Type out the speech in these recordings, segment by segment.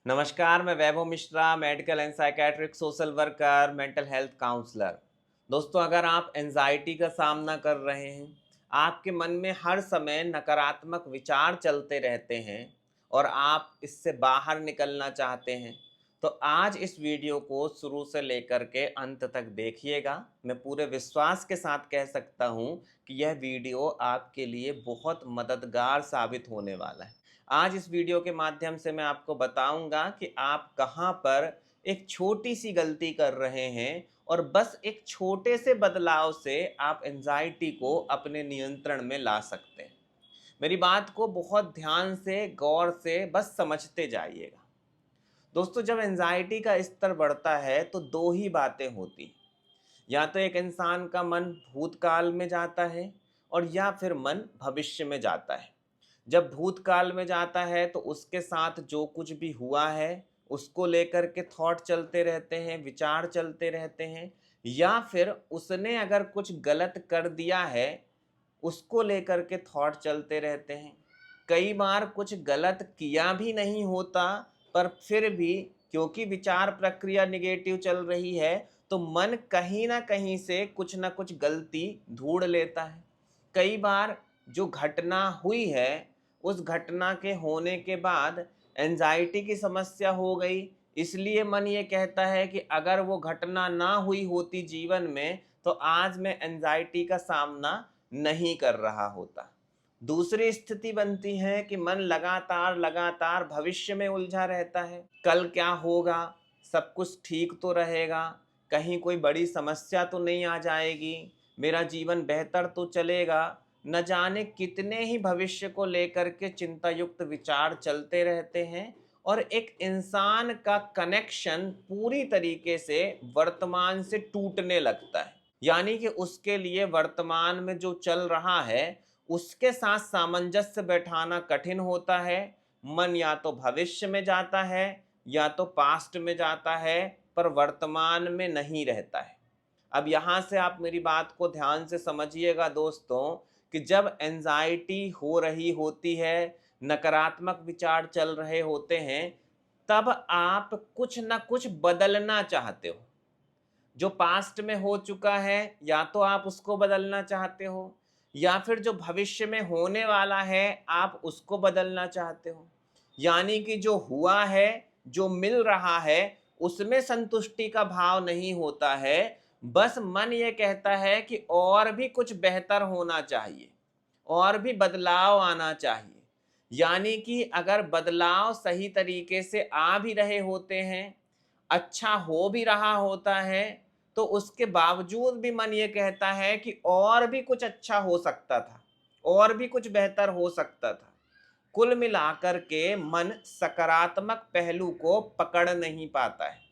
नमस्कार, मैं Vaibhav Mishra, medical and psychiatric social worker, mental health counsellor. दोस्तों, अगर आप एंजाइटी का सामना कर रहे हैं, आपके मन में हर समय नकारात्मक विचार चलते रहते हैं और आप इससे बाहर निकलना चाहते हैं, तो आज इस वीडियो को शुरू से लेकर के अंत तक देखिएगा। मैं पूरे विश्वास के साथ कह सकता हूँ कि यह वीडियो आपके लिए बहुत मददगार साबित होने वाला है। आज इस वीडियो के माध्यम से मैं आपको बताऊंगा कि आप कहां पर एक छोटी सी गलती कर रहे हैं और बस एक छोटे से बदलाव से आप एंजाइटी को अपने नियंत्रण में ला सकते हैं। मेरी बात को बहुत ध्यान से गौर से बस समझते जाइएगा। दोस्तों, जब एंजाइटी का स्तर बढ़ता है तो दो ही बातें होती हैं। या तो एक इंसान का मन भूतकाल में जाता है और या फिर मन भविष्य में जाता है। जब भूतकाल में जाता है तो उसके साथ जो कुछ भी हुआ है उसको लेकर के थॉट चलते रहते हैं, विचार चलते रहते हैं। या फिर उसने अगर कुछ गलत कर दिया है उसको लेकर के थॉट चलते रहते हैं। कई बार कुछ गलत किया भी नहीं होता, पर फिर भी क्योंकि विचार प्रक्रिया निगेटिव चल रही है तो मन कहीं ना कहीं से कुछ ना कुछ गलती ढूंढ लेता है। कई बार जो घटना हुई है उस घटना के होने के बाद एंजाइटी की समस्या हो गई, इसलिए मन ये कहता है कि अगर वो घटना ना हुई होती जीवन में तो आज मैं एंजाइटी का सामना नहीं कर रहा होता। दूसरी स्थिति बनती है कि मन लगातार लगातार भविष्य में उलझा रहता है। कल क्या होगा, सब कुछ ठीक तो रहेगा, कहीं कोई बड़ी समस्या तो नहीं आ जाएगी, मेरा जीवन बेहतर तो चलेगा। न जाने कितने ही भविष्य को लेकर के चिंता युक्त विचार चलते रहते हैं और एक इंसान का कनेक्शन पूरी तरीके से वर्तमान से टूटने लगता है। यानी कि उसके लिए वर्तमान में जो चल रहा है उसके साथ सामंजस्य बैठाना कठिन होता है। मन या तो भविष्य में जाता है या तो पास्ट में जाता है, पर वर्तमान में नहीं रहता है। अब यहाँ से आप मेरी बात को ध्यान से समझिएगा दोस्तों, कि जब एंजाइटी हो रही होती है, नकारात्मक विचार चल रहे होते हैं, तब आप कुछ ना कुछ बदलना चाहते हो। जो पास्ट में हो चुका है या तो आप उसको बदलना चाहते हो, या फिर जो भविष्य में होने वाला है आप उसको बदलना चाहते हो। यानी कि जो हुआ है, जो मिल रहा है, उसमें संतुष्टि का भाव नहीं होता है। बस मन ये कहता है कि और भी कुछ बेहतर होना चाहिए, और भी बदलाव आना चाहिए। यानी कि अगर बदलाव सही तरीके से आ भी रहे होते हैं, अच्छा हो भी रहा होता है, तो उसके बावजूद भी मन ये कहता है कि और भी कुछ अच्छा हो सकता था, और भी कुछ बेहतर हो सकता था। कुल मिलाकर के मन सकारात्मक पहलू को पकड़ नहीं पाता है।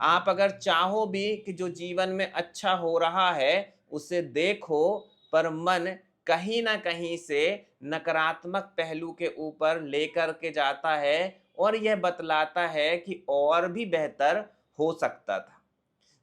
आप अगर चाहो भी कि जो जीवन में अच्छा हो रहा है उसे देखो, पर मन कहीं ना कहीं से नकारात्मक पहलू के ऊपर लेकर के जाता है और यह बतलाता है कि और भी बेहतर हो सकता था।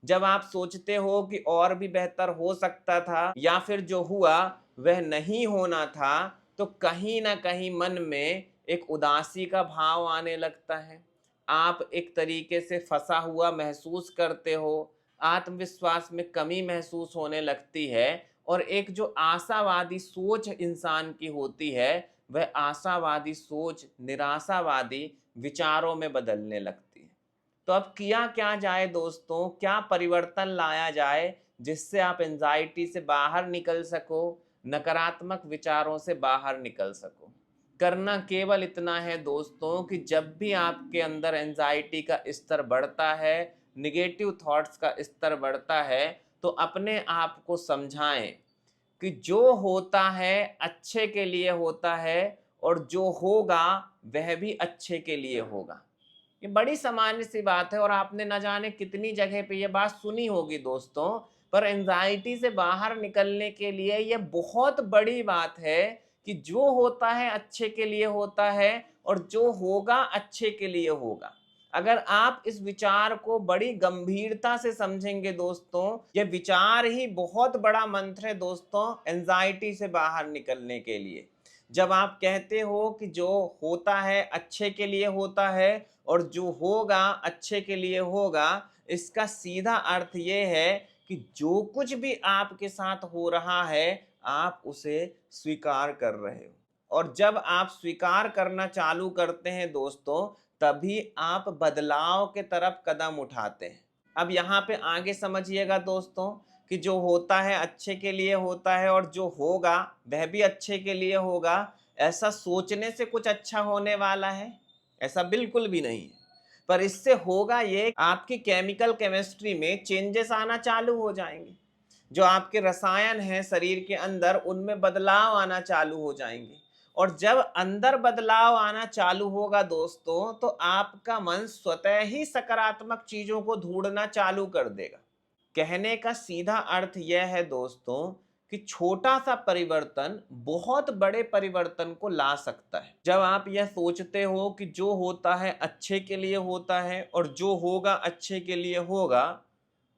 जब आप सोचते हो कि और भी बेहतर हो सकता था या फिर जो हुआ वह नहीं होना था, तो कहीं ना कहीं मन में एक उदासी का भाव आने लगता है। आप एक तरीके से फंसा हुआ महसूस करते हो, आत्मविश्वास में कमी महसूस होने लगती है और एक जो आशावादी सोच इंसान की होती है वह आशावादी सोच निराशावादी विचारों में बदलने लगती है। तो अब किया क्या जाए दोस्तों, क्या परिवर्तन लाया जाए जिससे आप एंजाइटी से बाहर निकल सको, नकारात्मक विचारों से बाहर निकल सको। करना केवल इतना है दोस्तों कि जब भी आपके अंदर एंजाइटी का स्तर बढ़ता है, निगेटिव थॉट्स का स्तर बढ़ता है, तो अपने आप को समझाएं कि जो होता है अच्छे के लिए होता है और जो होगा वह भी अच्छे के लिए होगा। ये बड़ी सामान्य सी बात है और आपने न जाने कितनी जगह पे ये बात सुनी होगी दोस्तों, पर एंजाइटी से बाहर निकलने के लिए ये बहुत बड़ी बात है कि जो होता है अच्छे के लिए होता है और जो होगा अच्छे के लिए होगा। अगर आप इस विचार को बड़ी गंभीरता से समझेंगे दोस्तों, ये विचार ही बहुत बड़ा मंत्र है दोस्तों एंजाइटी से बाहर निकलने के लिए। जब आप कहते हो कि जो होता है अच्छे के लिए होता है और जो होगा अच्छे के लिए होगा, इसका सीधा अर्थ ये है कि जो कुछ भी आपके साथ हो रहा है, आप उसे स्वीकार कर रहे हो। और जब आप स्वीकार करना चालू करते हैं दोस्तों, तभी आप बदलाव के तरफ कदम उठाते हैं। अब यहाँ पे आगे समझिएगा दोस्तों कि जो होता है अच्छे के लिए होता है और जो होगा वह भी अच्छे के लिए होगा। ऐसा सोचने से कुछ अच्छा होने वाला है? ऐसा बिल्कुल भी नहीं है। पर इससे होगा ये, आपकी केमिकल केमिस्ट्री में चेंजेस आना चालू हो जाएंगे। जो आपके रसायन हैं शरीर के अंदर, उनमें बदलाव आना चालू हो जाएंगे। और जब अंदर बदलाव आना चालू होगा दोस्तों, तो आपका मन स्वतः ही सकारात्मक चीजों को ढूंढना चालू कर देगा। कहने का सीधा अर्थ यह है दोस्तों कि छोटा सा परिवर्तन बहुत बड़े परिवर्तन को ला सकता है। जब आप यह सोचते हो कि जो होता है अच्छे के लिए होता है और जो होगा अच्छे के लिए होगा,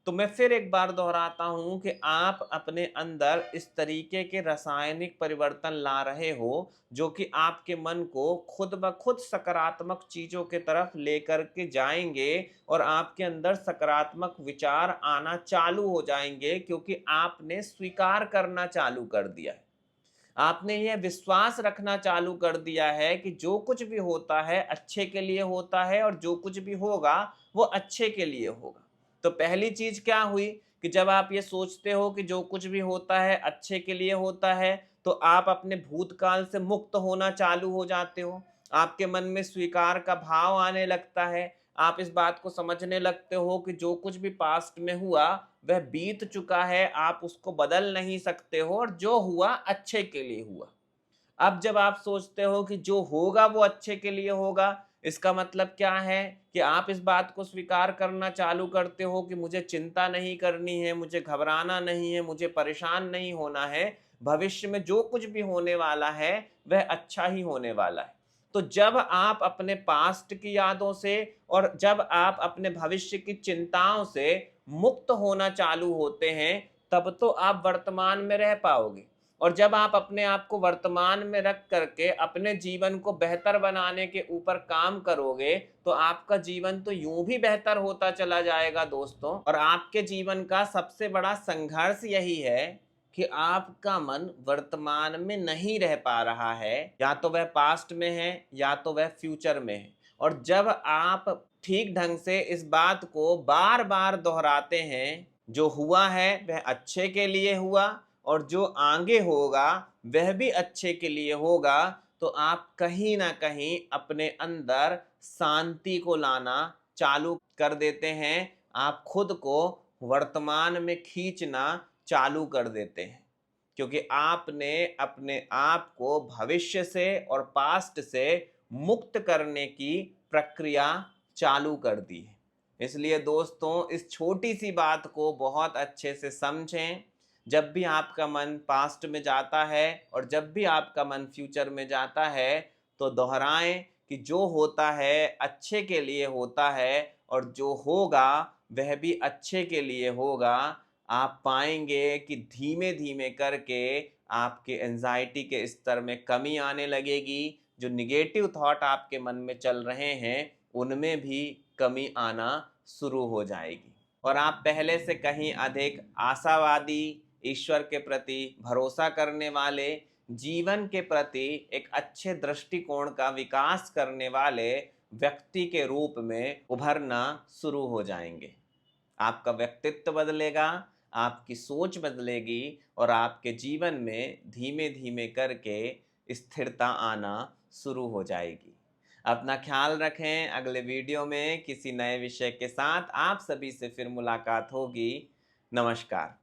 तो मैं फिर एक बार दोहराता हूं कि आप अपने अंदर इस तरीके के रासायनिक परिवर्तन ला रहे हो जो कि आपके मन को खुद ब खुद सकारात्मक चीजों के तरफ लेकर के जाएंगे और आपके अंदर सकारात्मक विचार आना चालू हो जाएंगे, क्योंकि आपने स्वीकार करना चालू कर दिया है। आपने यह विश्वास रखना चालू कर दिया है कि जो कुछ भी होता है अच्छे के लिए होता है और जो कुछ भी होगा वो अच्छे के लिए होगा। तो पहली चीज क्या हुई कि जब आप ये सोचते हो कि जो कुछ भी होता है अच्छे के लिए होता है, तो आप अपने भूतकाल से मुक्त होना चालू हो जाते हो। आपके मन में स्वीकार का भाव आने लगता है। आप इस बात को समझने लगते हो कि जो कुछ भी पास्ट में हुआ वह बीत चुका है, आप उसको बदल नहीं सकते हो और जो हुआ अच्छे के लिए हुआ। अब जब आप सोचते हो कि जो होगा वो अच्छे के लिए होगा, इसका मतलब क्या है कि आप इस बात को स्वीकार करना चालू करते हो कि मुझे चिंता नहीं करनी है, मुझे घबराना नहीं है, मुझे परेशान नहीं होना है। भविष्य में जो कुछ भी होने वाला है वह अच्छा ही होने वाला है। तो जब आप अपने पास्ट की यादों से और जब आप अपने भविष्य की चिंताओं से मुक्त होना चालू होते हैं, तब तो आप वर्तमान में रह पाओगे। और जब आप अपने आप को वर्तमान में रख करके अपने जीवन को बेहतर बनाने के ऊपर काम करोगे, तो आपका जीवन तो यूं भी बेहतर होता चला जाएगा दोस्तों। और आपके जीवन का सबसे बड़ा संघर्ष यही है कि आपका मन वर्तमान में नहीं रह पा रहा है, या तो वह पास्ट में है या तो वह फ्यूचर में है। और जब आप ठीक ढंग से इस बात को बार बार दोहराते हैं, जो हुआ है वह अच्छे के लिए हुआ और जो आगे होगा वह भी अच्छे के लिए होगा, तो आप कहीं ना कहीं अपने अंदर शांति को लाना चालू कर देते हैं। आप खुद को वर्तमान में खींचना चालू कर देते हैं, क्योंकि आपने अपने आप को भविष्य से और पास्ट से मुक्त करने की प्रक्रिया चालू कर दी है। इसलिए दोस्तों, इस छोटी सी बात को बहुत अच्छे से समझें। जब भी आपका मन पास्ट में जाता है और जब भी आपका मन फ्यूचर में जाता है, तो दोहराएं कि जो होता है अच्छे के लिए होता है और जो होगा वह भी अच्छे के लिए होगा। आप पाएंगे कि धीमे धीमे करके आपके एंजाइटी के स्तर में कमी आने लगेगी। जो निगेटिव थॉट आपके मन में चल रहे हैं उनमें भी कमी आना शुरू हो जाएगी और आप पहले से कहीं अधिक आशावादी, ईश्वर के प्रति भरोसा करने वाले, जीवन के प्रति एक अच्छे दृष्टिकोण का विकास करने वाले व्यक्ति के रूप में उभरना शुरू हो जाएंगे। आपका व्यक्तित्व बदलेगा, आपकी सोच बदलेगी और आपके जीवन में धीमे धीमे करके स्थिरता आना शुरू हो जाएगी। अपना ख्याल रखें। अगले वीडियो में किसी नए विषय के साथ आप सभी से फिर मुलाकात होगी। नमस्कार।